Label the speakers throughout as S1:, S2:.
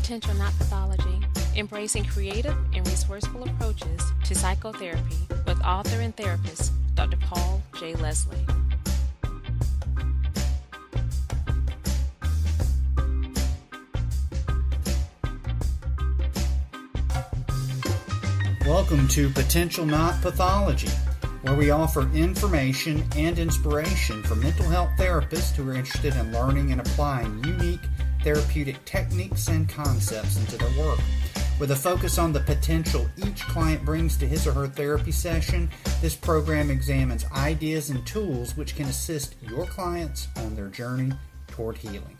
S1: Potential Not Pathology, embracing creative and resourceful approaches to psychotherapy with author and therapist Dr. Paul J. Leslie.
S2: Welcome to Potential Not Pathology, where we offer information and inspiration for mental health therapists who are interested in learning and applying unique therapeutic techniques and concepts into their work. With a focus on the potential each client brings to his or her therapy session, this program examines ideas and tools which can assist your clients on their journey toward healing.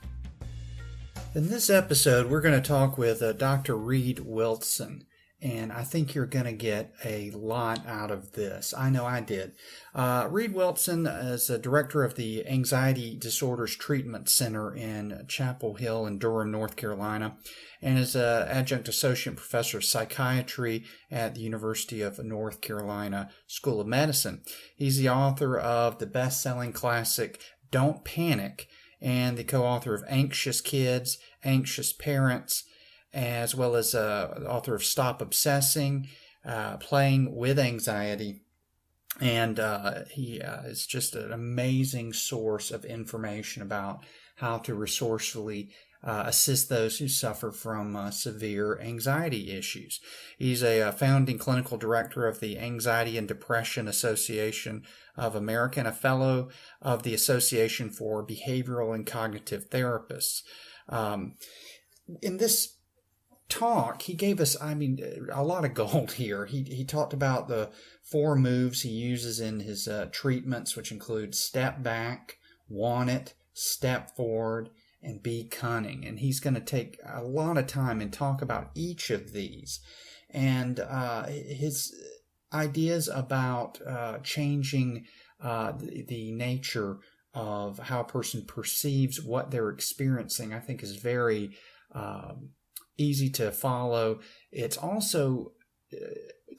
S2: In this episode, we're going to talk with Dr. Reid Wilson. And I think you're going to get a lot out of this. I know I did. Reid Wilson is the director of the Anxiety Disorders Treatment Center in Chapel Hill in Durham, North Carolina, and is an adjunct associate professor of psychiatry at the University of North Carolina School of Medicine. He's the author of the best-selling classic Don't Panic and the co-author of Anxious Kids, Anxious Parents, as well as author of Stop Obsessing, Playing with Anxiety. And he is just an amazing source of information about how to resourcefully assist those who suffer from severe anxiety issues. He's a founding clinical director of the Anxiety and Depression Association of America and a fellow of the Association for Behavioral and Cognitive Therapists. In this talk, he gave us, a lot of gold here. He talked about the 4 moves he uses in his treatments, which include step back, want it, step forward, and be cunning. And he's going to take a lot of time and talk about each of these. And his ideas about changing the nature of how a person perceives what they're experiencing, I think is very easy to follow. It's also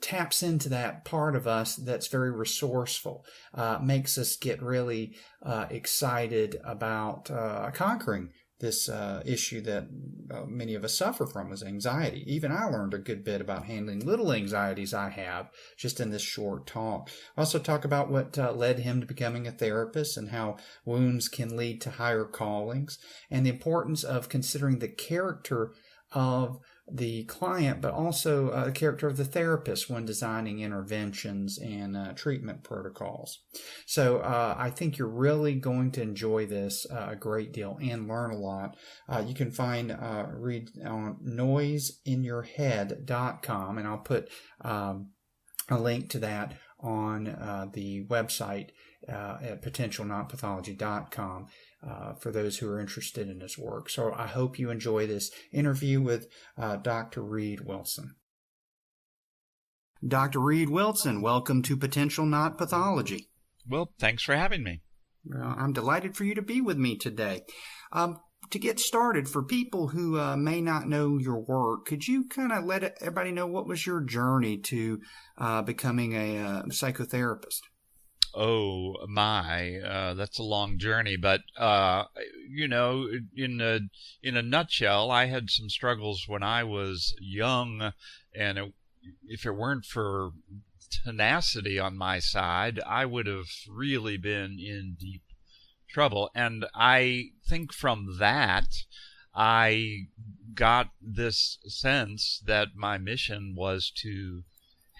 S2: taps into that part of us that's very resourceful, makes us get really excited about conquering this issue that many of us suffer from, is anxiety. Even I learned a good bit about handling little anxieties I have just in this short talk. I also talk about what led him to becoming a therapist and how wounds can lead to higher callings, and the importance of considering the character of the client, but also the character of the therapist when designing interventions and treatment protocols. So I think you're really going to enjoy this a great deal and learn a lot. You can find Reid on noiseinyourhead.com, and I'll put a link to that on the website at potentialnotpathology.com for those who are interested in his work. So I hope you enjoy this interview with Dr. Reid Wilson. Dr. Reid Wilson, welcome to Potential Not Pathology.
S3: Well, thanks for having me.
S2: I'm delighted for you to be with me today. To get started, for people who may not know your work, could you kind of let everybody know what was your journey to becoming a psychotherapist?
S3: Oh my, that's a long journey, but in a nutshell, I had some struggles when I was young, and if it weren't for tenacity on my side, I would have really been in deep trouble. And I think from that, I got this sense that my mission was to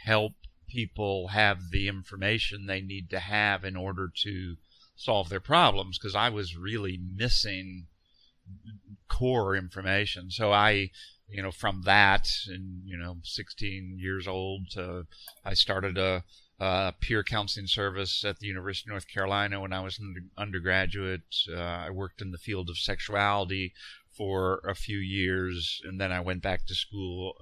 S3: help people have the information they need to have in order to solve their problems, because I was really missing core information. So I, from that, and 16 years old, I started a peer counseling service at the University of North Carolina when I was an undergraduate. I worked in the field of sexuality for a few years, and then I went back to school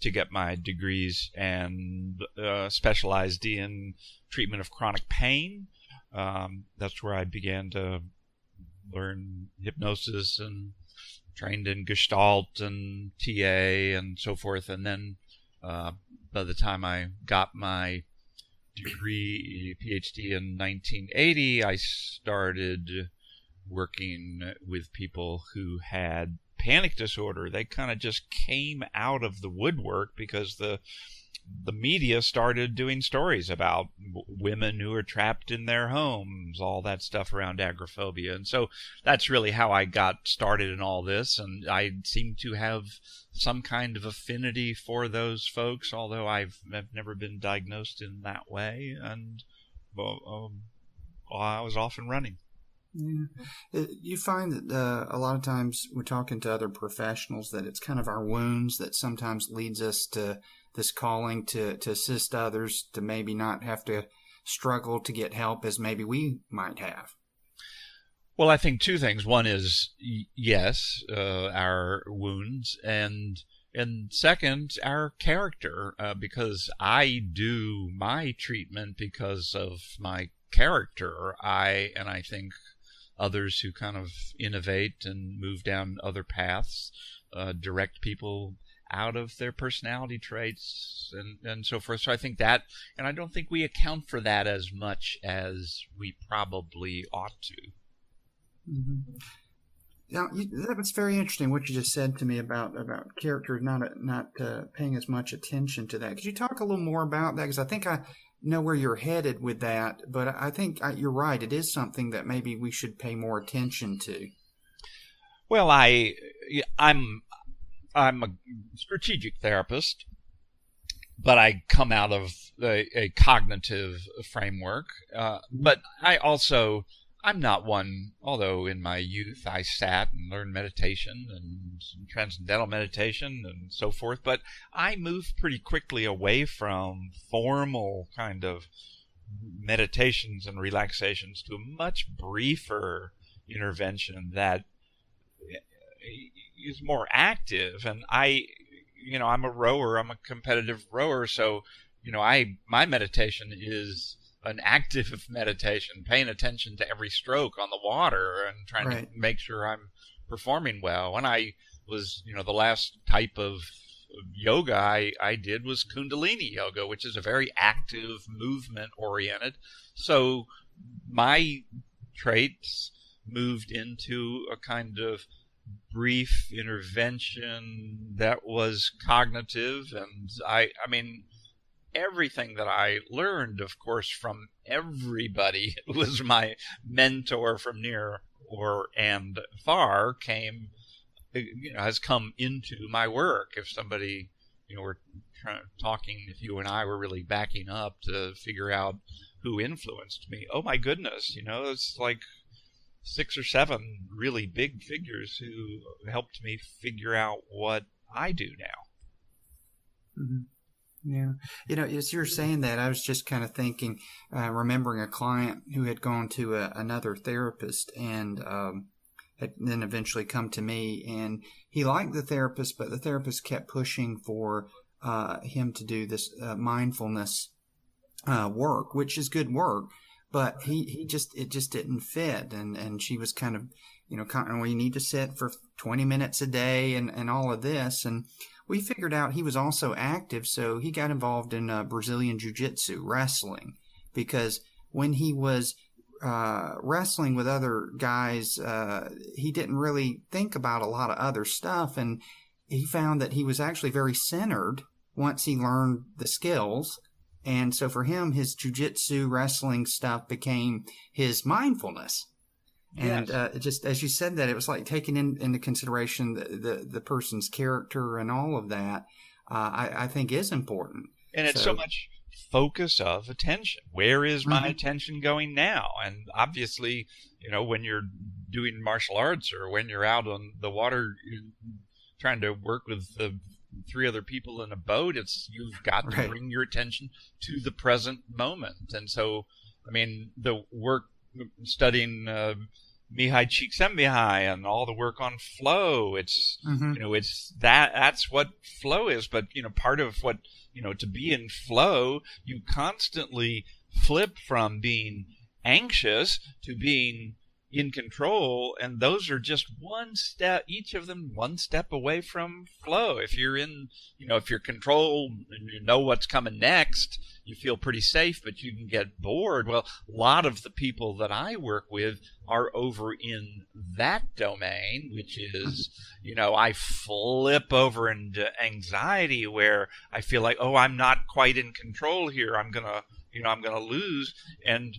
S3: to get my degrees and specialized in treatment of chronic pain. That's where I began to learn hypnosis and trained in Gestalt and TA and so forth. And then by the time I got my degree, PhD in 1980, I started working with people who had panic disorder, they kind of just came out of the woodwork because the media started doing stories about women who are trapped in their homes, all that stuff around agoraphobia. And so that's really how I got started in all this. And I seem to have some kind of affinity for those folks, although I've never been diagnosed in that way. And I was off and running.
S2: Yeah. You find that a lot of times we're talking to other professionals that it's kind of our wounds that sometimes leads us to this calling to assist others, to maybe not have to struggle to get help as maybe we might have.
S3: Well, I think two things. One is, yes, our wounds, and second, our character, because I do my treatment because of my character. I think others who kind of innovate and move down other paths, direct people out of their personality traits and so forth. So I think that, and I don't think we account for that as much as we probably ought to.
S2: Mm-hmm. Now, that was very interesting what you just said to me about character, not paying as much attention to that. Could you talk a little more about that? Because I think I know where you're headed with that, but I think you're right. It is something that maybe we should pay more attention to.
S3: Well, I'm a strategic therapist, but I come out of a cognitive framework. But I'm not one, although in my youth I sat and learned meditation and transcendental meditation and so forth, but I moved pretty quickly away from formal kind of meditations and relaxations to a much briefer intervention that is more active. And I'm a rower, I'm a competitive rower, so my meditation is an active meditation, paying attention to every stroke on the water and trying to make sure I'm performing well. When I was, the last type of yoga I did was Kundalini yoga, which is a very active, movement oriented. So my traits moved into a kind of brief intervention that was cognitive. And I mean, everything that I learned, of course, from everybody who was my mentor from near and far has come into my work. If somebody, were talking, if you and I were really backing up to figure out who influenced me, oh my goodness, it's like 6 or 7 really big figures who helped me figure out what I do now.
S2: Mm-hmm. Yeah. As you were saying that, I was just kind of thinking, remembering a client who had gone to another therapist and had then eventually come to me, and he liked the therapist, but the therapist kept pushing for him to do this mindfulness work, which is good work, but it just didn't fit. And she was kind of, well, you need to sit for 20 minutes a day and all of this. And we figured out he was also active, so he got involved in Brazilian Jiu-Jitsu, wrestling, because when he was wrestling with other guys, he didn't really think about a lot of other stuff, and he found that he was actually very centered once he learned the skills. And so for him, his Jiu-Jitsu wrestling stuff became his mindfulness. And just as you said that, it was like taking into consideration the person's character and all of that, I think is important.
S3: And it's so much focus of attention. Where is my attention going now? And obviously, when you're doing martial arts or when you're out on the water trying to work with the 3 other people in a boat, you've got to bring your attention to the present moment. And so, I mean, the work studying Mihai Csikszentmihalyi and all the work on flow, it's it's that's what flow is. But part of what to be in flow, you constantly flip from being anxious to being in control, and those are just one step, each of them one step away from flow. If you're in, if you're controlled and you know what's coming next, you feel pretty safe, but you can get bored. Well, a lot of the people that I work with are over in that domain, which is, I flip over into anxiety where I feel like, oh, I'm not quite in control here. I'm going to lose. And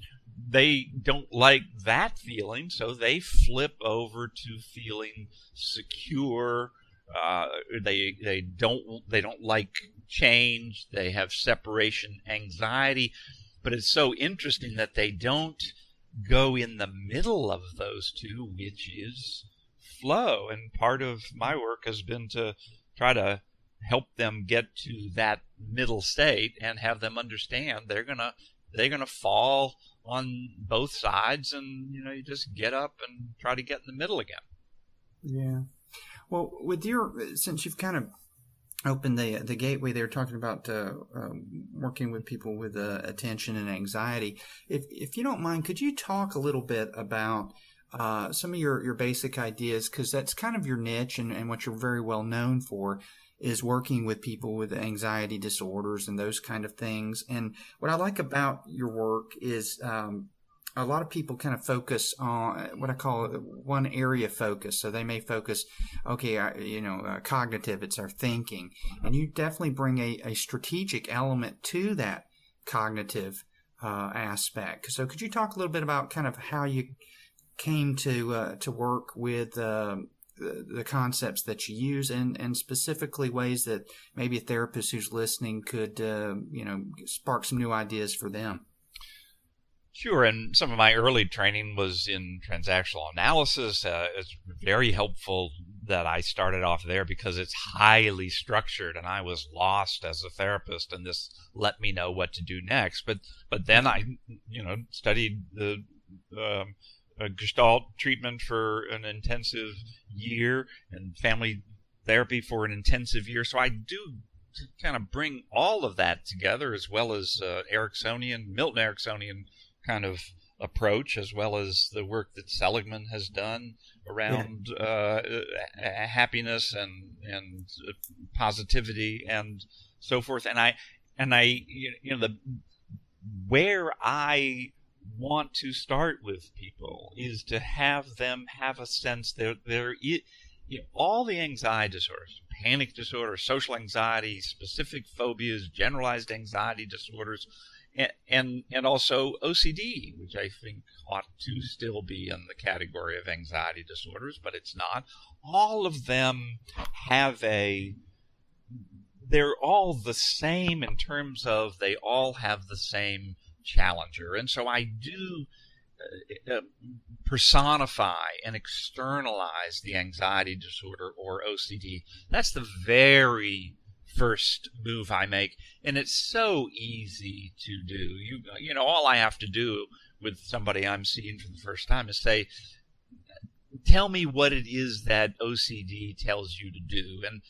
S3: they don't like that feeling, so they flip over to feeling secure. They don't like change. They have separation anxiety. But it's so interesting that they don't go in the middle of those two, which is flow. And part of my work has been to try to help them get to that middle state and have them understand they're gonna fall on both sides, and you just get up and try to get in the middle again.
S2: Yeah. Well, since you've kind of opened the gateway there, talking about working with people with attention and anxiety, if you don't mind, could you talk a little bit about some of your basic ideas, because that's kind of your niche and what you're very well known for, is working with people with anxiety disorders and those kind of things. And what I like about your work is a lot of people kind of focus on what I call one area focus. So they may focus, cognitive, it's our thinking. And you definitely bring a strategic element to that cognitive aspect. So could you talk a little bit about kind of how you came to work with the concepts that you use, and specifically ways that maybe a therapist who's listening could, spark some new ideas for them?
S3: Sure, and some of my early training was in transactional analysis. It's very helpful that I started off there because it's highly structured, and I was lost as a therapist, and this let me know what to do next. But then I, studied the Gestalt treatment for an intensive year and family therapy for an intensive year. So I do kind of bring all of that together, as well as Milton Ericksonian kind of approach, as well as the work that Seligman has done around happiness and positivity and so forth. And I where I want to start with people is to have them have a sense that all the anxiety disorders, panic disorder, social anxiety, specific phobias, generalized anxiety disorders, and also OCD, which I think ought to still be in the category of anxiety disorders, but it's not. All of them they're all the same in terms of they all have the same challenger. And so I do personify and externalize the anxiety disorder or OCD. That's the very first move I make, and it's so easy to do. All I have to do with somebody I'm seeing for the first time is say, tell me what it is that OCD tells you to do. And,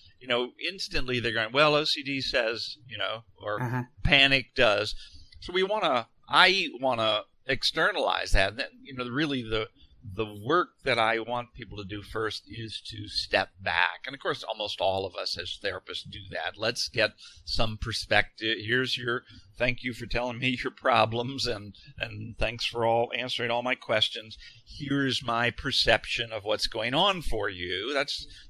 S3: instantly they're going, well, OCD says, or panic does. So I want to externalize that. Really the work that I want people to do first is to step back. And of course, almost all of us as therapists do that. Let's get some perspective. Thank you for telling me your problems, and thanks for answering all my questions. Here's my perception of what's going on for you.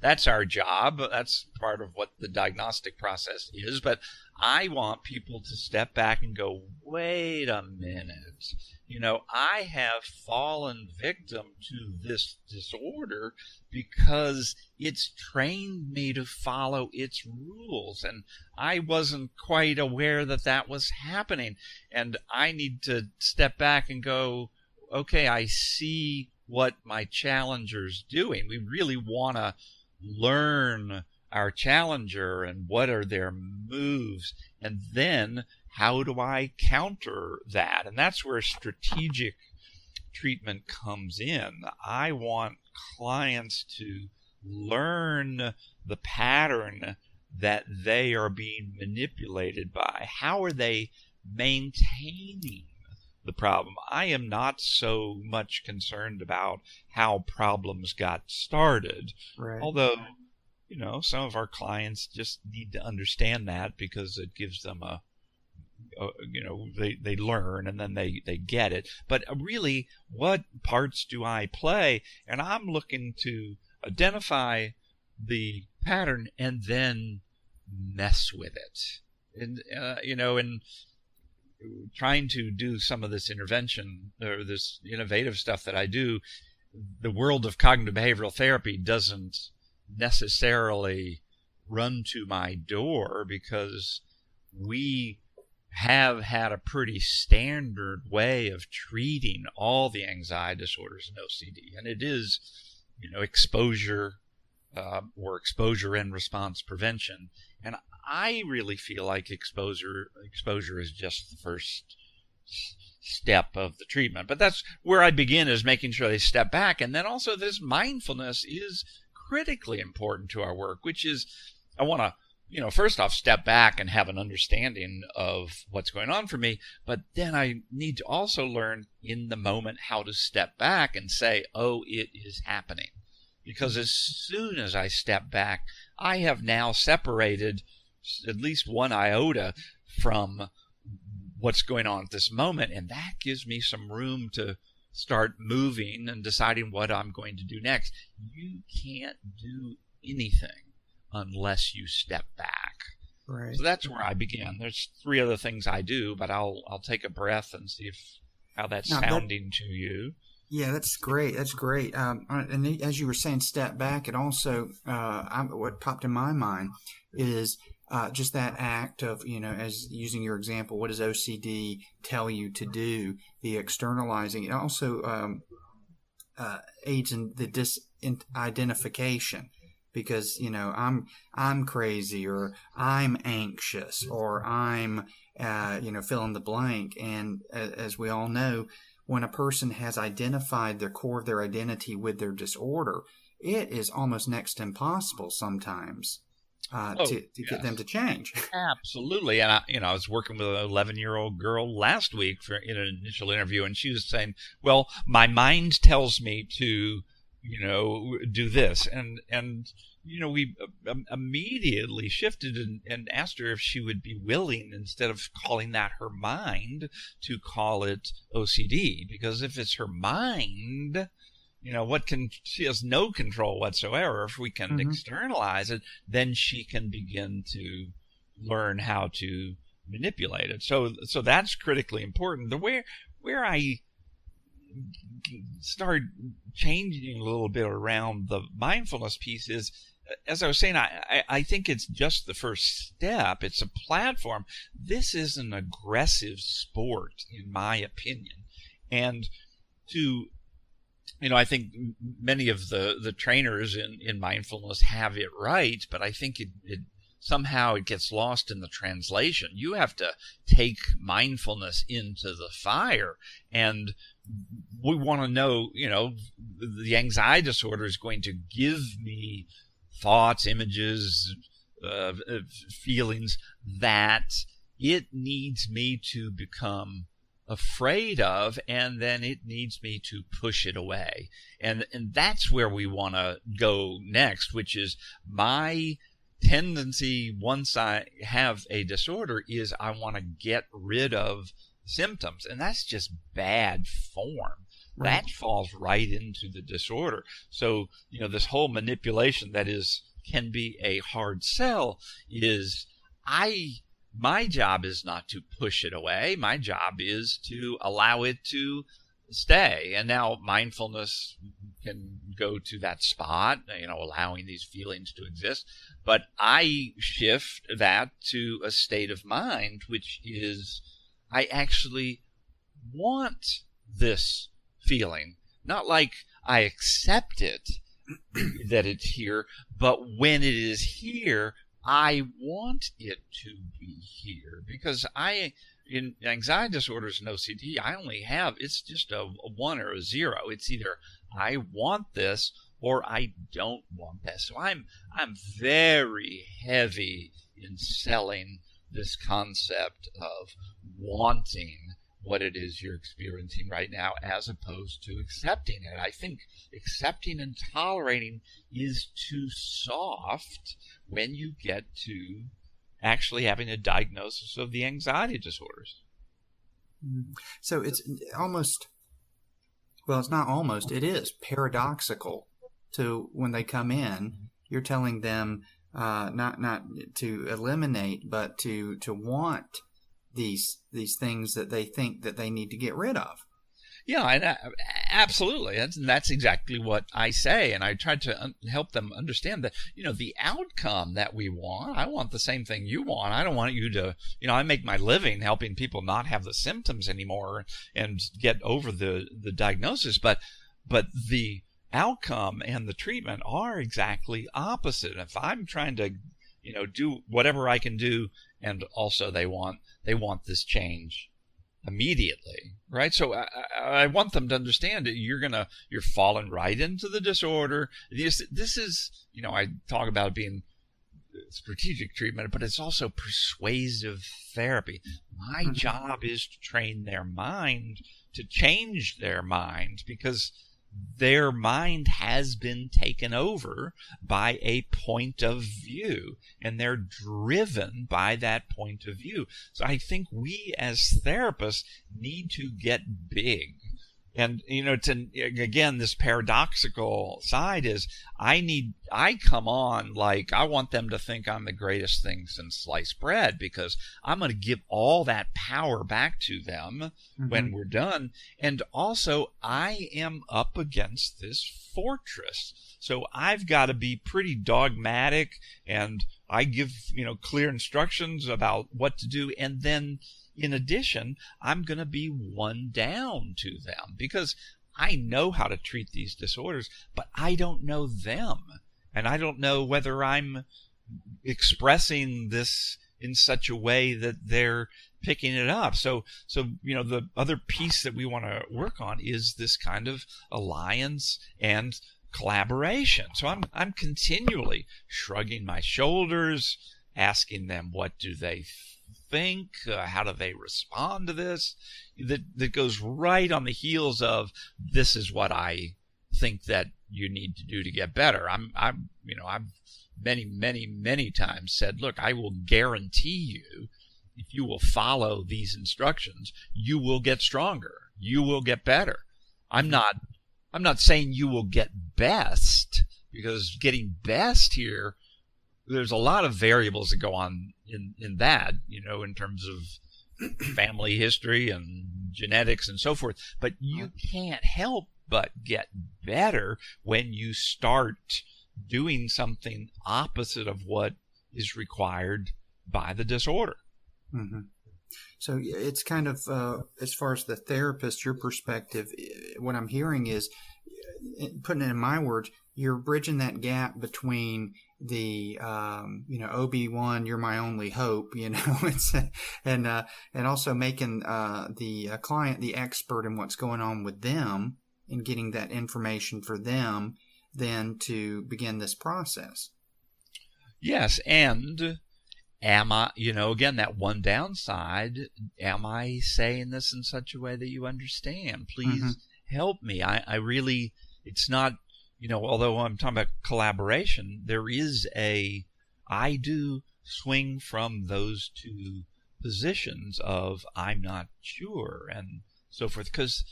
S3: That's our job. That's part of what the diagnostic process is. But I want people to step back and go, wait a minute. I have fallen victim to this disorder because it's trained me to follow its rules, and I wasn't quite aware that was happening. And I need to step back and go, okay, I see what my challenger's doing. We really want to learn our challenger and what are their moves, and then how do I counter that? And that's where strategic treatment comes in. I want clients to learn the pattern that they are being manipulated by. How are they maintaining the problem. I am not so much concerned about how problems got started.
S2: Right.
S3: Although, some of our clients just need to understand that because it gives them they learn and then they get it. But really, what parts do I play? And I'm looking to identify the pattern and then mess with it. And, and trying to do some of this intervention or this innovative stuff that I do, the world of cognitive behavioral therapy doesn't necessarily run to my door because we have had a pretty standard way of treating all the anxiety disorders and OCD. And it is, exposure or exposure and response prevention. And I really feel like exposure is just the first step of the treatment. But that's where I begin, is making sure they step back. And then also this mindfulness is critically important to our work, which is I want to, first off, step back and have an understanding of what's going on for me. But then I need to also learn in the moment how to step back and say, oh, it is happening. Because as soon as I step back, I have now separated at least one iota from what's going on at this moment. And that gives me some room to start moving and deciding what I'm going to do next. You can't do anything unless you step back.
S2: Right.
S3: So that's where I begin. There's 3 other things I do, but I'll take a breath and see how that's sounding to you.
S2: Yeah, that's great. That's great. And as you were saying, step back. It also, what popped in my mind is just that act of, as using your example, what does OCD tell you to do? The externalizing. It also aids in the disidentification. Because I'm crazy, or I'm anxious, or I'm fill in the blank. And as we all know, when a person has identified the core of their identity with their disorder, it is almost next to impossible sometimes to get them to change.
S3: Absolutely. And I was working with an 11-year-old girl last week in an initial interview, and she was saying, well, my mind tells me to do this. And we immediately shifted and asked her if she would be willing, instead of calling that her mind, to call it OCD. Because if it's her mind, she has no control whatsoever. If we can externalize it, then she can begin to learn how to manipulate it. So that's critically important. Where I start changing a little bit around the mindfulness piece is, as I was saying, I think it's just the first step. It's a platform. This is an aggressive sport, in my opinion. And I think many of the trainers in mindfulness have it right, but I think it somehow it gets lost in the translation. You have to take mindfulness into the fire, and we want to know, the anxiety disorder is going to give me thoughts, images, feelings that it needs me to become afraid of, and then it needs me to push it away. And that's where we want to go next, which is my tendency once I have a disorder is I want to get rid of symptoms, and that's just bad form. Right. That falls right into the disorder. So, this whole manipulation that can be a hard sell is my job is not to push it away. My job is to allow it to stay. And now mindfulness can go to that spot, allowing these feelings to exist. But I shift that to a state of mind, which is I actually want this feeling. Not like I accept it, that it's here, but when it is here, I want it to be here. Because in anxiety disorders and OCD, I only have, it's just a 1 or a 0. It's either I want this or I don't want this. So I'm very heavy in selling this concept of wanting what it is you're experiencing right now, as opposed to accepting it. I think accepting and tolerating is too soft when you get to actually having a diagnosis of the anxiety disorders.
S2: So it's almost, well, it's not almost, it is paradoxical to when they come in, you're telling them not to eliminate, but to want these things that they think that they need to get rid of.
S3: Yeah, and absolutely. That's exactly what I say. And I try to help them understand that, the outcome that we want, I want the same thing you want. I don't want you to, I make my living helping people not have the symptoms anymore and get over the diagnosis. But the outcome and the treatment are exactly opposite. If I'm trying to, do whatever I can do, and also they want this change immediately, right? So I want them to understand that you're falling right into the disorder. This is, I talk about it being strategic treatment, but it's also persuasive therapy. My job is to train their mind to change their mind, because their mind has been taken over by a point of view, and they're driven by that point of view. So I think we as therapists need to get big. And, again, this paradoxical side is I come on like I want them to think I'm the greatest thing since sliced bread, because I'm going to give all that power back to them when we're done. And also, I am up against this fortress. So I've got to be pretty dogmatic, and I give, clear instructions about what to do. And then, in addition, I'm going to be one down to them, because I know how to treat these disorders, but I don't know them. And I don't know whether I'm expressing this in such a way that they're picking it up. So the other piece that we want to work on is this kind of alliance and collaboration. So I'm continually shrugging my shoulders, asking them, what do they think? How do they respond to this? That goes right on the heels of, this is what I think that you need to do to get better. I've many times said, look, I will guarantee you, if you will follow these instructions, you will get stronger. You will get better. I'm not saying you will get best, because getting best here, there's a lot of variables that go on in that, in terms of family history and genetics and so forth. But you can't help but get better when you start doing something opposite of what is required by the disorder.
S2: So it's kind of, as far as the therapist, your perspective, what I'm hearing is, putting it in my words, you're bridging that gap between the Obi-Wan, you're my only hope, it's and also making the client the expert in what's going on with them, and getting that information for them then to begin this process.
S3: Yes, and am I, again, that one downside, am I saying this in such a way that you understand? Please help me. I really, it's not, although I'm talking about collaboration, there is I do swing from those two positions of I'm not sure and so forth, because,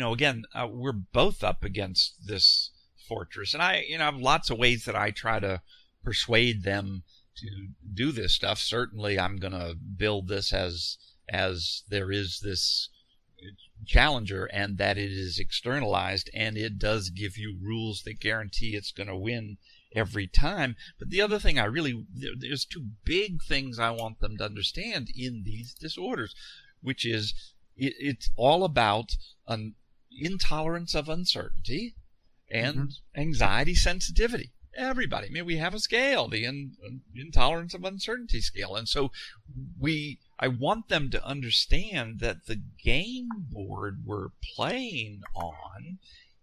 S3: again, we're both up against this fortress, and I have lots of ways that I try to persuade them to do this stuff. Certainly, I'm going to build this as there is this challenger, and that it is externalized, and it does give you rules that guarantee it's going to win every time. But the other thing there's two big things I want them to understand in these disorders, which is it's all about an intolerance of uncertainty and anxiety sensitivity. Everybody, we have a scale, the intolerance of uncertainty scale. And so I want them to understand that the game board we're playing on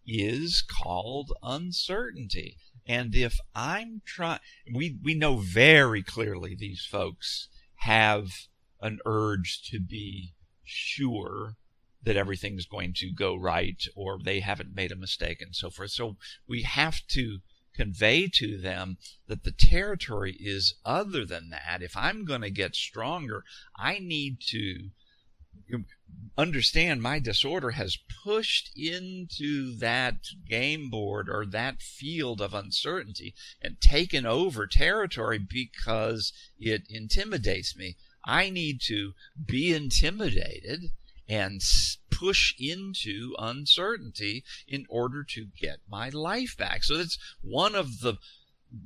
S3: is called uncertainty. And if I'm trying, we know very clearly these folks have an urge to be sure that everything's going to go right or they haven't made a mistake and so forth. So we have to convey to them that the territory is other than that. If I'm going to get stronger, I need to understand my disorder has pushed into that game board or that field of uncertainty and taken over territory because it intimidates me. I need to be intimidated and push into uncertainty in order to get my life back. So that's one of the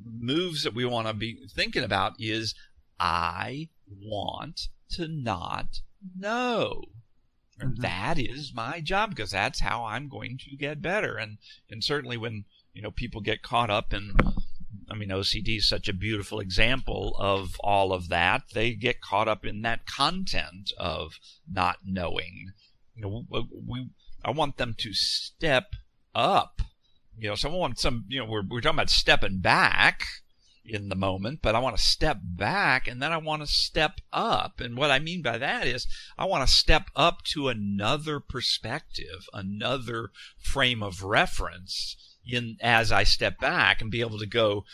S3: moves that we want to be thinking about is I want to not know. Mm-hmm. That is my job because that's how I'm going to get better. And certainly when, people get caught up in, OCD is such a beautiful example of all of that. They get caught up in that content of not knowing. I want them to step up. We're talking about stepping back in the moment, but I want to step back and then I want to step up. And what I mean by that is I want to step up to another perspective, another frame of reference as I step back and be able to go,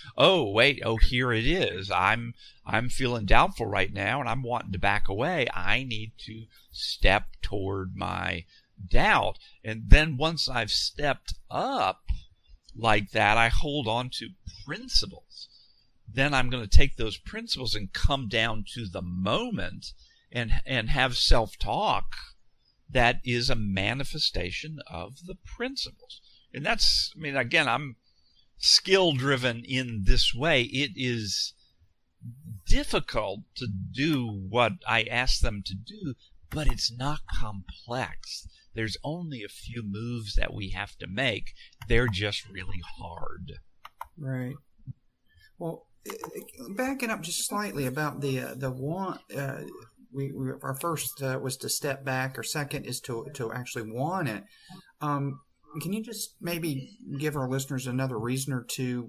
S3: here it is. I'm feeling doubtful right now and I'm wanting to back away. I need to step toward my doubt. And then once I've stepped up like that, I hold on to principles. Then I'm going to take those principles and come down to the moment and have self-talk that is a manifestation of the principles. And that's, again, I'm skill-driven in this way. It is difficult to do what I ask them to do, but it's not complex. There's only a few moves that we have to make. They're just really hard.
S2: Right. Well, backing up just slightly about the want, our first was to step back. Our second is to actually want it. Can you just maybe give our listeners another reason or two,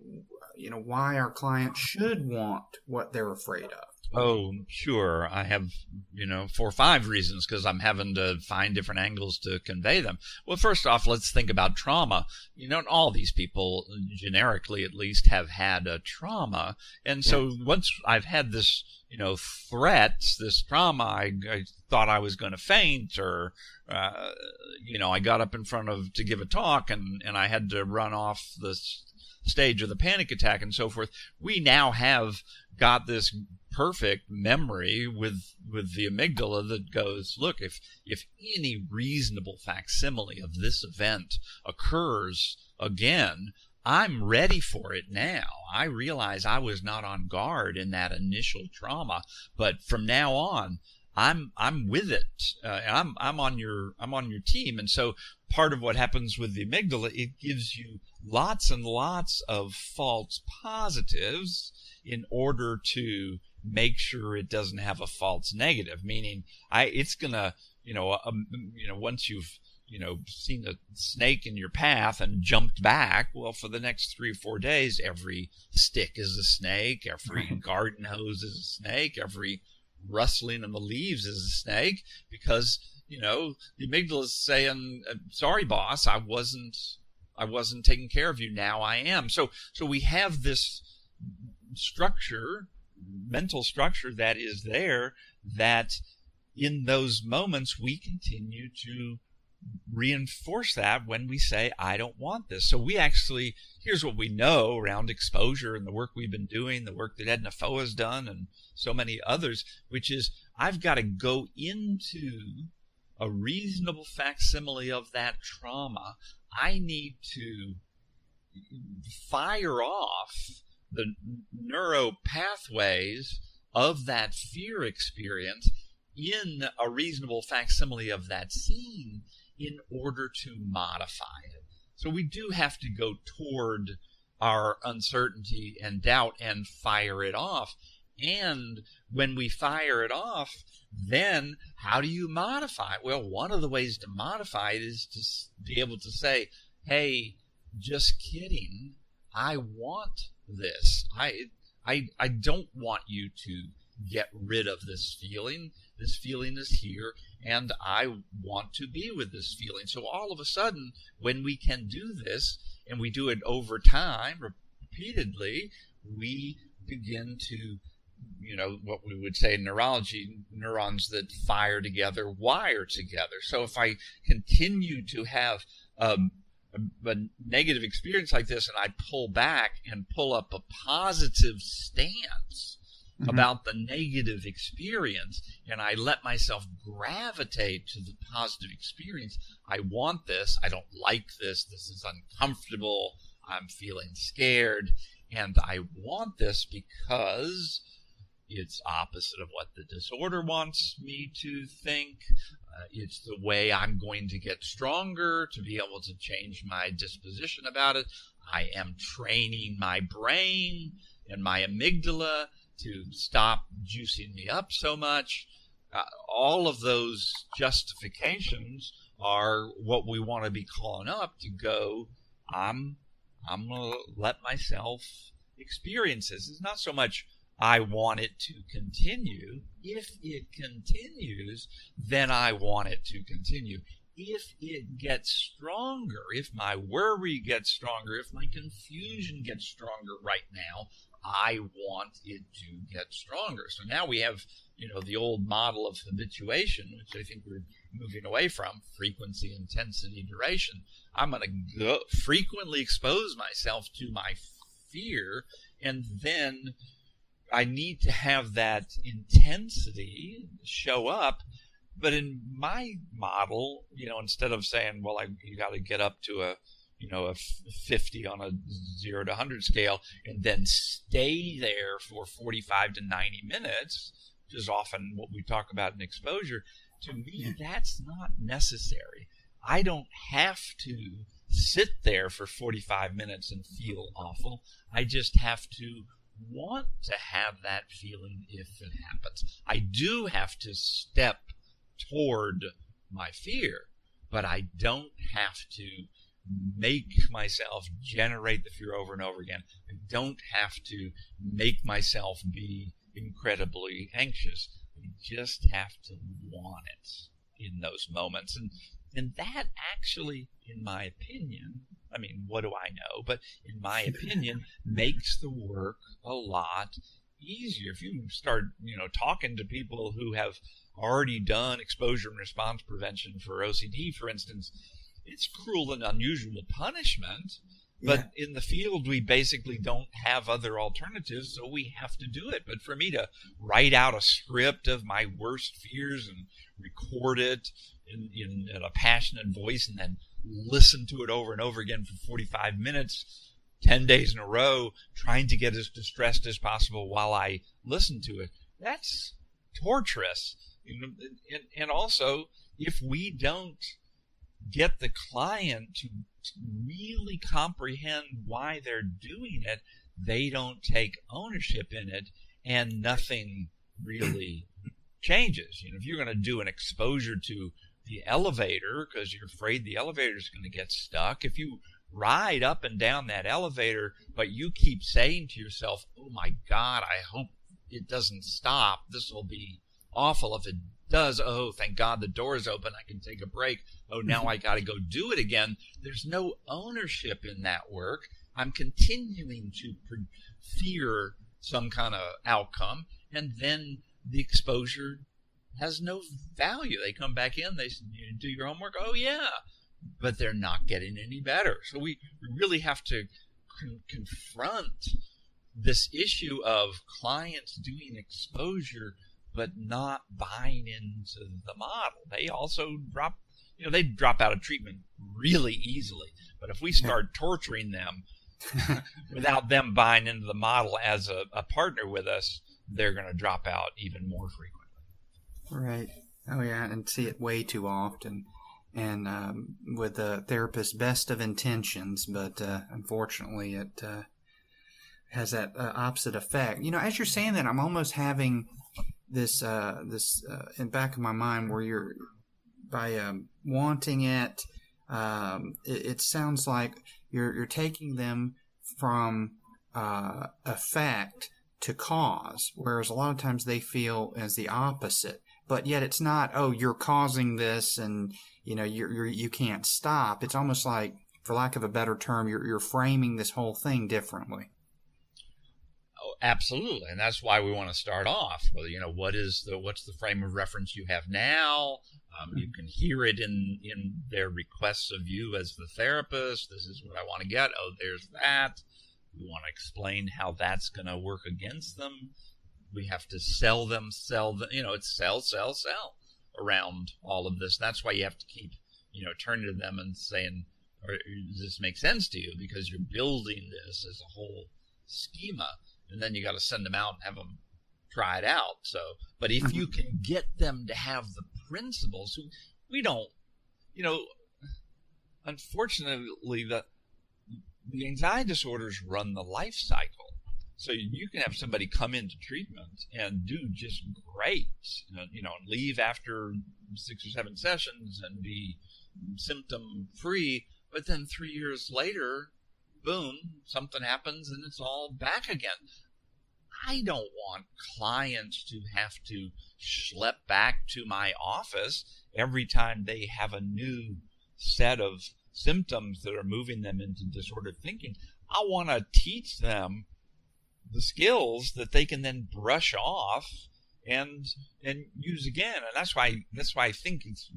S2: why our clients should want what they're afraid of?
S3: Oh, sure. I have, 4 or 5 reasons because I'm having to find different angles to convey them. Well, first off, let's think about trauma. All these people, generically at least, have had a trauma. And so once I've had this, threats, this trauma, I thought I was going to faint or, I got up in front to give a talk and I had to run off the stage of the panic attack and so forth. We now have got this perfect memory with the amygdala that goes, look, if any reasonable facsimile of this event occurs again, I'm ready for it now. I realize I was not on guard in that initial trauma, but from now on, I'm with it. I'm on your team. And so part of what happens with the amygdala, it gives you lots and lots of false positives in order to make sure it doesn't have a false negative, meaning it's gonna, once you've, seen a snake in your path and jumped back, well, for the next 3 or 4 days, every stick is a snake, every garden hose is a snake, every rustling in the leaves is a snake, because, the amygdala is saying, sorry, boss, I wasn't taking care of you. Now I am. So we have this structure, mental structure that is there, that in those moments we continue to reinforce that when we say, I don't want this. So we actually, here's what we know around exposure and the work we've been doing, the work that Edna Foe has done and so many others, which is I've got to go into a reasonable facsimile of that trauma. I need to fire off the neuro pathways of that fear experience in a reasonable facsimile of that scene in order to modify it. So we do have to go toward our uncertainty and doubt and fire it off. And when we fire it off, then how do you modify it? Well, one of the ways to modify it is to be able to say, hey, just kidding. I want this. I don't want you to get rid of this feeling. This feeling is here, and I want to be with this feeling. So all of a sudden, when we can do this, and we do it over time, repeatedly, we begin to, what we would say in neurology, neurons that fire together wire together. So if I continue to have a negative experience like this, and I pull back and pull up a positive stance about the negative experience, and I let myself gravitate to the positive experience. I want this. I don't like this. This is uncomfortable. I'm feeling scared. And I want this because it's opposite of what the disorder wants me to think. It's the way I'm going to get stronger to be able to change my disposition about it. I am training my brain and my amygdala to stop juicing me up so much. All of those justifications are what we want to be calling up to go, I'm going to let myself experience this. It's not so much I want it to continue. If it continues, then I want it to continue. If it gets stronger, if my worry gets stronger, if my confusion gets stronger right now, I want it to get stronger. So now we have, the old model of habituation, which I think we're moving away from, frequency, intensity, duration. I'm going to frequently expose myself to my fear, and then I need to have that intensity show up. But in my model, instead of saying, well, you got to get up to a 50 on a 0 to 100 scale and then stay there for 45 to 90 minutes, which is often what we talk about in exposure. To me, that's not necessary. I don't have to sit there for 45 minutes and feel awful. I just have to want to have that feeling if it happens. I do have to step toward my fear, but I don't have to make myself generate the fear over and over again. I don't have to make myself be incredibly anxious. I just have to want it in those moments. And that actually, in my opinion, what do I know? But in my opinion, makes the work a lot easier. If you start, talking to people who have already done exposure and response prevention for OCD, for instance, it's cruel and unusual punishment, but in the field, we basically don't have other alternatives, so we have to do it. But for me to write out a script of my worst fears and record it in a passionate voice and then listen to it over and over again for 45 minutes, 10 days in a row, trying to get as distressed as possible while I listen to it, that's torturous. And also, if we don't get the client to really comprehend why they're doing it, they don't take ownership in it, and nothing really changes. If you're going to do an exposure to the elevator because you're afraid the elevator is going to get stuck, if you ride up and down that elevator, but you keep saying to yourself, oh my God, I hope it doesn't stop. This will be awful if it does. Oh, thank God the door is open. I can take a break. Oh, now I got to go do it again. There's no ownership in that work. I'm continuing to fear some kind of outcome, and then the exposure has no value. They come back in, they do your homework. Oh, yeah, but they're not getting any better. So we really have to confront this issue of clients doing exposure but not buying into the model. They also they drop out of treatment really easily. But if we start torturing them without them buying into the model as a partner with us, they're going to drop out even more frequently.
S2: Right. Oh, yeah, and see it way too often. And with the therapist's best of intentions, but unfortunately it has that opposite effect. As you're saying that, I'm almost having this in back of my mind where you're by wanting it, it sounds like you're taking them from effect to cause, whereas a lot of times they feel as the opposite. but yet it's not, oh, you're causing this and, you can't stop. It's almost like, for lack of a better term, you're framing this whole thing differently.
S3: Oh, absolutely. And that's why we want to start off with, what's the frame of reference you have now? You can hear it in their requests of you as the therapist. This is what I want to get. Oh, there's that. We want to explain how that's going to work against them. We have to sell them. It's sell around all of this. That's why you have to keep, turning to them and saying, or does this make sense to you? Because you're building this as a whole schema. And then you got to send them out and have them try it out. So, but if you can get them to have the principles, we don't, unfortunately, the anxiety disorders run the life cycle. So you can have somebody come into treatment and do just great, and leave after 6 or 7 sessions and be symptom free. But then 3 years later, boom, something happens and it's all back again. I don't want clients to have to schlep back to my office every time they have a new set of symptoms that are moving them into disordered thinking. I want to teach them the skills that they can then brush off and use again. And that's why I think it's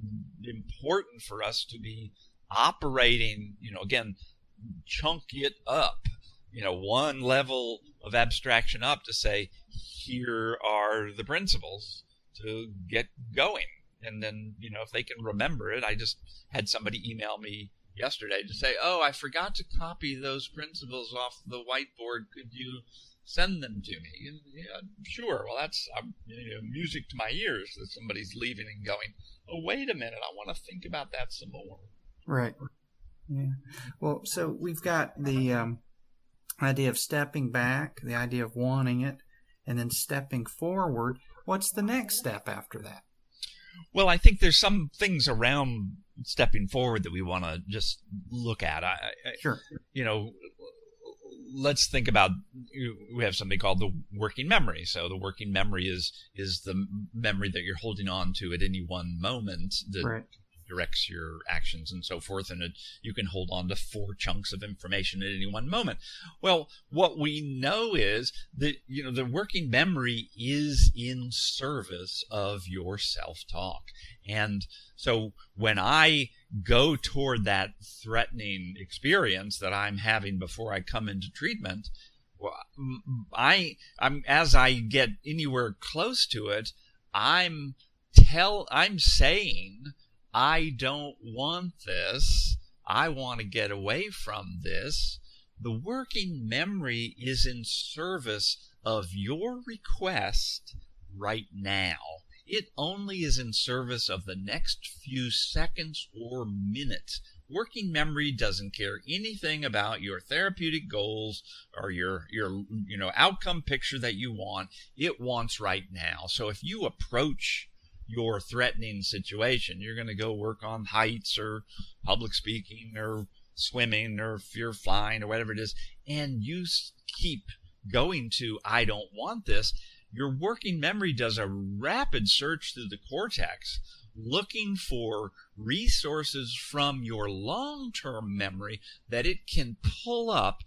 S3: important for us to be operating, again, chunk it up, one level of abstraction up to say, here are the principles to get going. And then, if they can remember it, I just had somebody email me yesterday to say, oh, I forgot to copy those principles off the whiteboard. Could you send them to me? And, yeah, sure. Well, that's music to my ears that somebody's leaving and going, oh, wait a minute, I want to think about that some more.
S2: Right. Yeah. Well, so we've got the idea of stepping back, the idea of wanting it, and then stepping forward. What's the next step after that?
S3: Well, I think there's some things around stepping forward that we want to just look at.
S2: Sure.
S3: Let's think about, we have something called the working memory. So the working memory is the memory that you're holding on to at any one moment that right. directs your actions and so forth. And you can hold on to 4 chunks of information at any one moment. Well, what we know is that, the working memory is in service of your self-talk. And so when I go toward that threatening experience that I'm having before I come into treatment, well, I'm as I get anywhere close to it, I'm saying, I don't want this. I want to get away from this. The working memory is in service of your request right now. It only is in service of the next few seconds or minutes. Working memory doesn't care anything about your therapeutic goals or your outcome picture that you want. It wants right now. So if you approach your threatening situation, you're going to go work on heights or public speaking or swimming or if you're flying or whatever it is, and you keep going to, I don't want this, your working memory does a rapid search through the cortex looking for resources from your long-term memory that it can pull up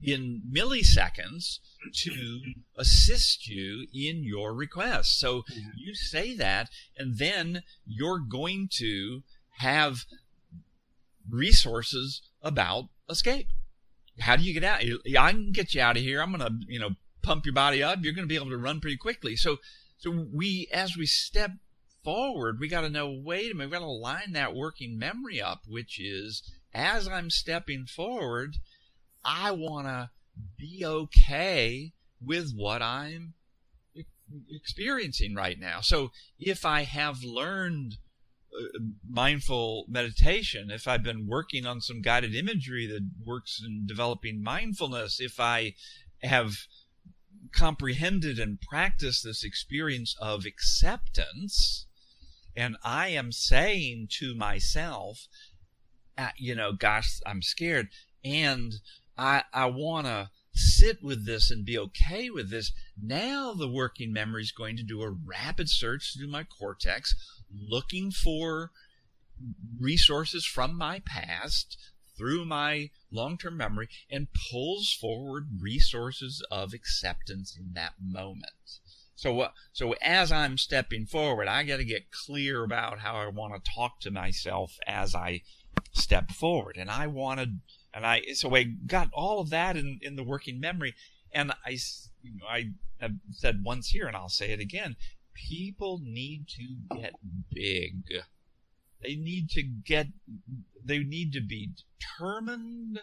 S3: in milliseconds to assist you in your request. So you say that, and then you're going to have resources about escape. How do you get out? I can get you out of here. I'm going to, pump your body up. You're going to be able to run pretty quickly. So as we step forward, we got to know, wait a minute, we got to line that working memory up, which is, as I'm stepping forward, I want to be okay with what I'm experiencing right now. So if I have learned mindful meditation, if I've been working on some guided imagery that works in developing mindfulness, if I have comprehended and practiced this experience of acceptance, and I am saying to myself, gosh, I'm scared, and I want to sit with this and be okay with this, now the working memory is going to do a rapid search through my cortex, looking for resources from my past through my long-term memory, and pulls forward resources of acceptance in that moment. So as I'm stepping forward, I got to get clear about how I want to talk to myself as I step forward. And I got all of that in the working memory. And I have said once here, and I'll say it again, people need to get big. They need to be determined.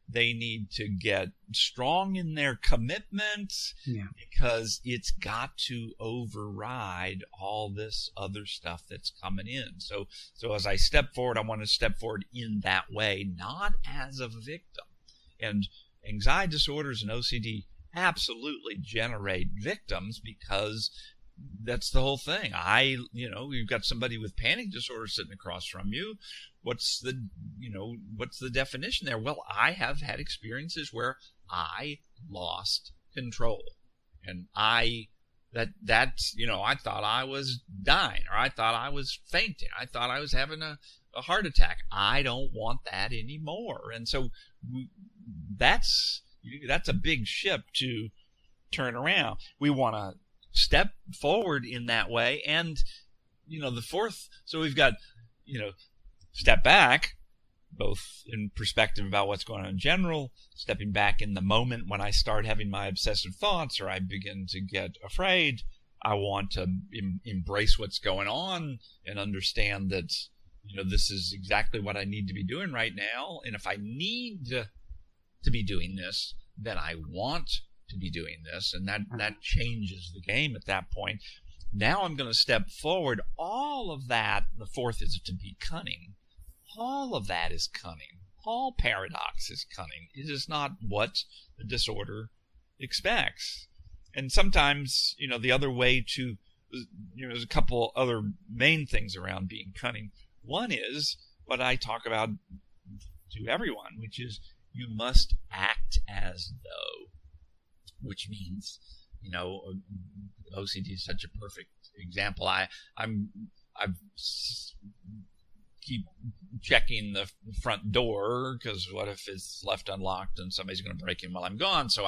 S3: They need to get strong in their commitments, because it's got to override all this other stuff that's coming in. So as I step forward, I want to step forward in that way, not as a victim. And anxiety disorders and OCD absolutely generate victims, because that's the whole thing. You've got somebody with panic disorder sitting across from you. What's the definition there? Well, I have had experiences where I lost control, and I thought I was dying, or I thought I was fainting. I thought I was having a heart attack. I don't want that anymore. And so that's a big ship to turn around. We want to step forward in that way. And the fourth, so we've got step back, both in perspective about what's going on in general, stepping back in the moment when I start having my obsessive thoughts or I begin to get afraid. I want to embrace what's going on and understand that this is exactly what I need to be doing right now. And if I need to be doing this, then I want to be doing this, and that changes the game at that point. Now I'm going to step forward. All of that, the fourth is to be cunning. All of that is cunning. All paradox is cunning. It is not what the disorder expects. And sometimes, the other way to, there's a couple other main things around being cunning. One is what I talk about to everyone, which is you must act as though. Which means, OCD is such a perfect example. I keep checking the front door, because what if it's left unlocked and somebody's going to break in while I'm gone? So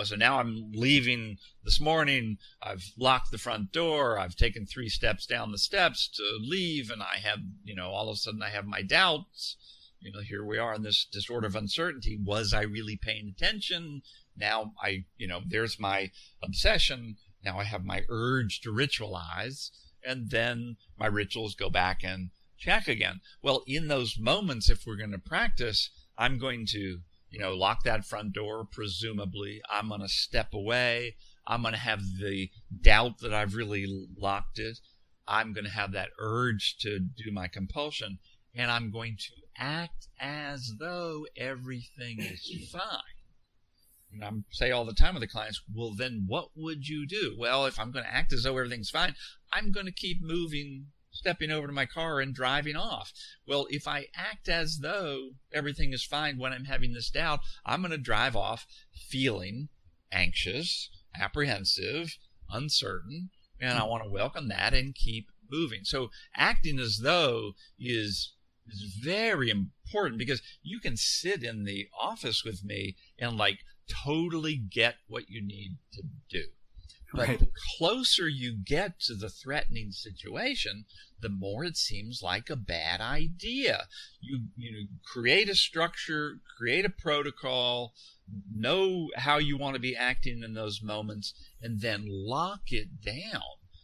S3: so now I'm leaving this morning. I've locked the front door. I've taken 3 steps down the steps to leave, and I have, all of a sudden I have my doubts. Here we are in this disorder of uncertainty. Was I really paying attention? Now there's my obsession. Now I have my urge to ritualize, and then my rituals go back and check again. Well, in those moments, if we're going to practice, I'm going to, lock that front door, presumably. I'm going to step away. I'm going to have the doubt that I've really locked it. I'm going to have that urge to do my compulsion, and I'm going to act as though everything is fine. And I say all the time with the clients, well, then what would you do? Well, if I'm going to act as though everything's fine, I'm going to keep moving, stepping over to my car and driving off. Well, if I act as though everything is fine when I'm having this doubt, I'm going to drive off feeling anxious, apprehensive, uncertain, and I want to welcome that and keep moving. So acting as though is very important, because you can sit in the office with me and totally get what you need to do. But
S2: Right.
S3: the closer you get to the threatening situation, the more it seems like a bad idea. You create a structure, create a protocol, know how you want to be acting in those moments, and then lock it down.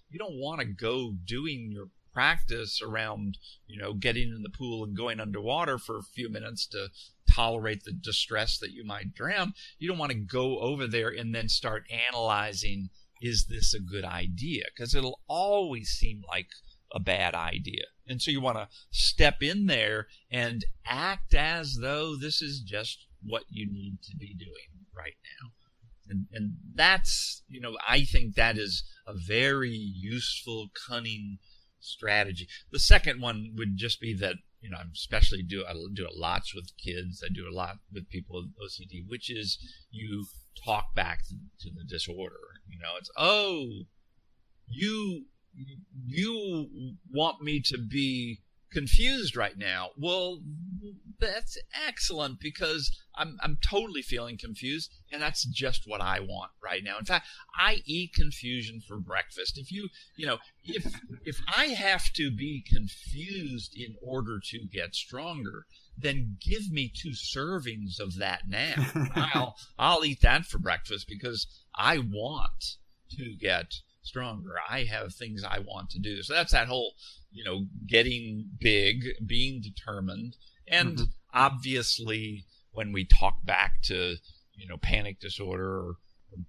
S3: You don't want to go doing your practice around, getting in the pool and going underwater for a few minutes to tolerate the distress that you might drown. You don't want to go over there and then start analyzing, is this a good idea? Because it'll always seem like a bad idea. And so you want to step in there and act as though this is just what you need to be doing right now. And that's, I think that is a very useful, cunning strategy. The second one would just be that I especially I do it lots with kids. I do a lot with people with OCD, which is you talk back to the disorder. It's, oh, you want me to be confused right now. Well, that's excellent, because I'm totally feeling confused, and that's just what I want right now. In fact, I eat confusion for breakfast. If I have to be confused in order to get stronger, then give me 2 servings of that now. I'll eat that for breakfast, because I want to get stronger. I have things I want to do. So that's that whole, getting big, being determined. And obviously, when we talk back to, panic disorder or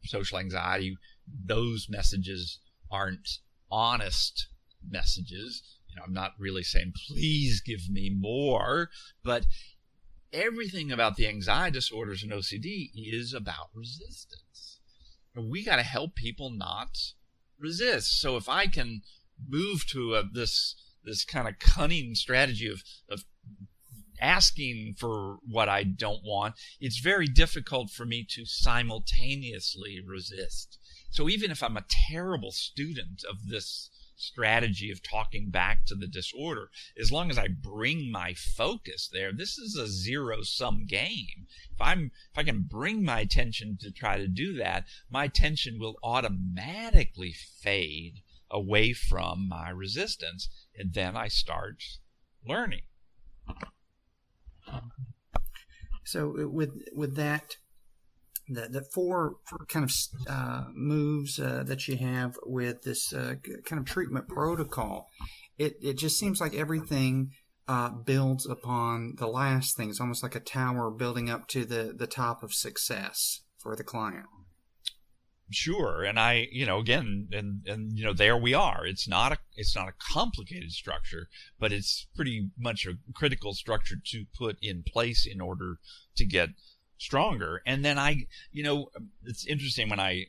S3: social anxiety, those messages aren't honest messages. I'm not really saying, please give me more, but everything about the anxiety disorders and OCD is about resistance. We got to help people not resist. So if I can move to this kind of cunning strategy of asking for what I don't want, it's very difficult for me to simultaneously resist. So even if I'm a terrible student of this strategy of talking back to the disorder, as long as I bring my focus there, this is a zero-sum game. If I can bring my attention to try to do that, my attention will automatically fade away from my resistance, and then I start learning.
S2: So with that, the four kind of moves that you have with this kind of treatment protocol, it just seems like everything builds upon the last thing. It's almost like a tower building up to the top of success for the client.
S3: Sure, and I, again, and there we are. It's not a complicated structure, but it's pretty much a critical structure to put in place in order to get stronger. And then it's interesting, when I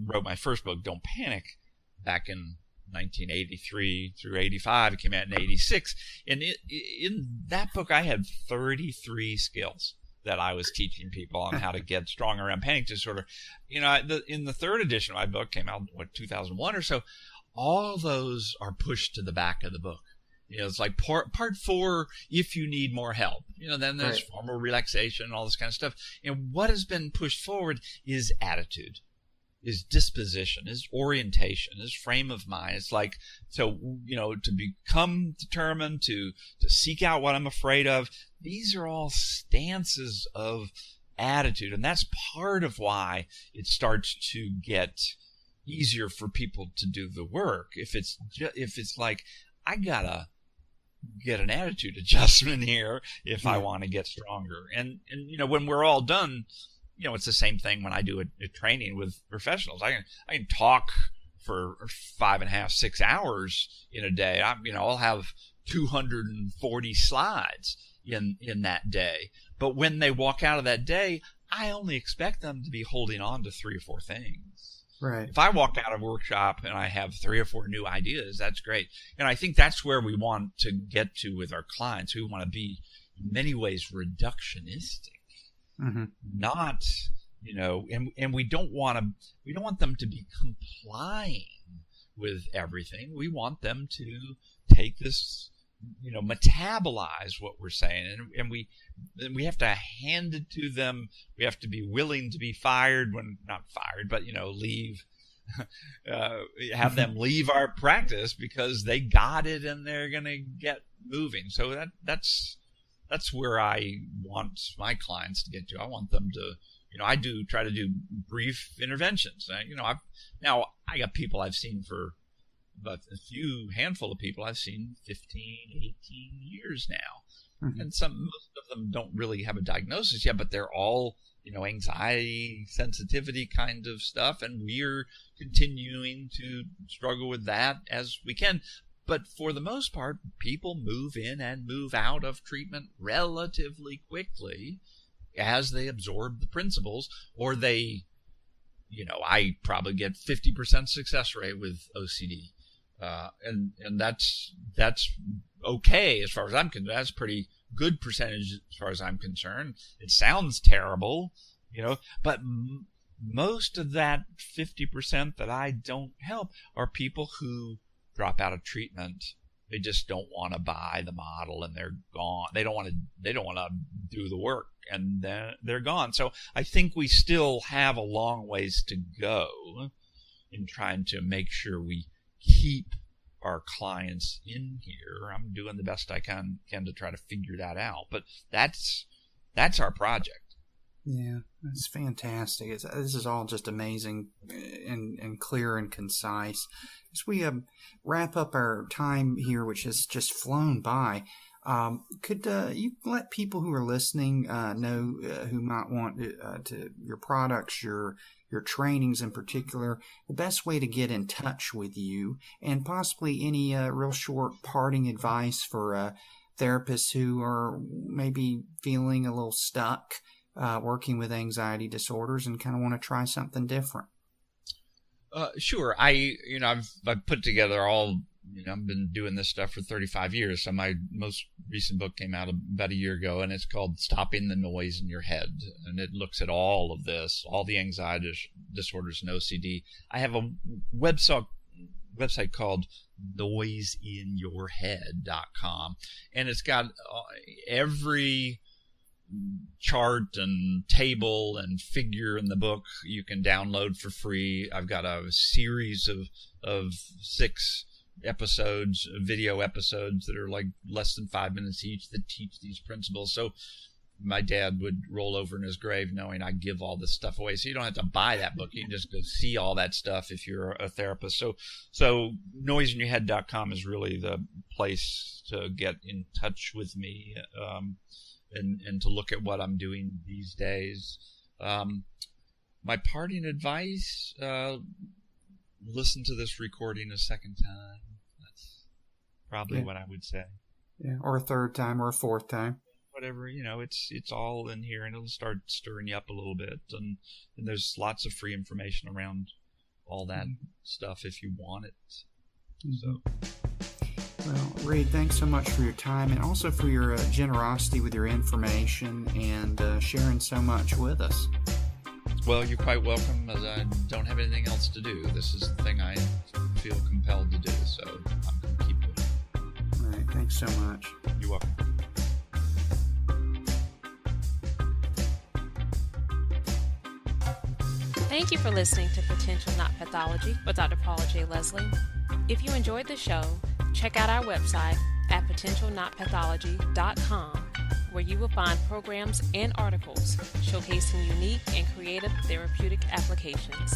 S3: wrote my first book, Don't Panic, back in 1983 through 85. It came out in 86, and in that book I had 33 skills that I was teaching people on how to get stronger around panic disorder. In the third edition of my book, came out in 2001 or so, all those are pushed to the back of the book. It's like part 4, if you need more help. Then there's
S2: right.
S3: formal relaxation and all this kind of stuff. And what has been pushed forward is attitude, is disposition, is orientation, is frame of mind. It's like, so, to become determined, to seek out what I'm afraid of. These are all stances of attitude. And that's part of why it starts to get easier for people to do the work. If it's like, I gotta get an attitude adjustment here if I want to get stronger. And when we're all done, it's the same thing when I do a training with professionals. I can talk for 5.5, 6 hours in a day. I'll have 240 slides in that day. But when they walk out of that day, I only expect them to be holding on to 3 or 4 things.
S2: Right.
S3: If I walk out of a workshop and I have 3 or 4 new ideas, that's great. And I think that's where we want to get to with our clients. We want to be, in many ways, reductionistic. Mm-hmm. Not, and we don't want them to be complying with everything. We want them to take this, metabolize what we're saying, and we have to hand it to them. We have to be willing to be fired when not fired, but leave. Have them leave our practice because they got it and they're gonna get moving. So that's where I want my clients to get to. I want them to, I try to do brief interventions. I got people I've seen for about a handful of people I've seen 15, 18 years now. Mm-hmm. And most of them don't really have a diagnosis yet, but they're all, anxiety, sensitivity kind of stuff. And we're continuing to struggle with that as we can. But for the most part, people move in and move out of treatment relatively quickly as they absorb the principles, or they, I probably get 50% success rate with OCD. And that's okay as far as I'm concerned. That's a pretty good percentage as far as I'm concerned. It sounds terrible, but most of that 50% that I don't help are people who drop out of treatment. They just don't want to buy the model, and they're gone. They don't want to do the work, and then they're gone. So I think we still have a long ways to go in trying to make sure we keep our clients in here. I'm doing the best I can to try to figure that out. But that's our project.
S2: Yeah, it's fantastic. This is all just amazing and clear and concise. As we wrap up our time here, which has just flown by, could you let people who are listening know who might want to your products, your trainings in particular, the best way to get in touch with you, and possibly any real short parting advice for therapists who are maybe feeling a little stuck working with anxiety disorders and kind of want to try something different?
S3: Sure. I've put together all, I've been doing this stuff for 35 years. So my most recent book came out about a year ago, and it's called Stopping the Noise in Your Head. And it looks at all of this, all the anxiety disorders and OCD. I have a website called noiseinyourhead.com, and it's got every chart and table and figure in the book you can download for free. I've got a series of 6 episodes, video episodes that are like less than 5 minutes each that teach these principles. So my dad would roll over in his grave knowing I give all this stuff away. So you don't have to buy that book. You can just go see all that stuff if you're a therapist. So noiseinyourhead.com is really the place to get in touch with me. And to look at what I'm doing these days. My parting advice, listen to this recording a second time. That's probably what I would say.
S2: Yeah, or a third time or a fourth time.
S3: Whatever, it's all in here, and it'll start stirring you up a little bit. And there's lots of free information around all that stuff if you want it. So.
S2: Well, Reid, thanks so much for your time and also for your generosity with your information and sharing so much with us.
S3: Well, you're quite welcome, as I don't have anything else to do. This is the thing I feel compelled to do, so I'm going to keep doing it.
S2: All right, thanks so much.
S3: You're welcome.
S1: Thank you for listening to Potential Not Pathology with Dr. Paul J. Leslie. If you enjoyed the show, check out our website at potentialnotpathology.com, where you will find programs and articles showcasing unique and creative therapeutic applications.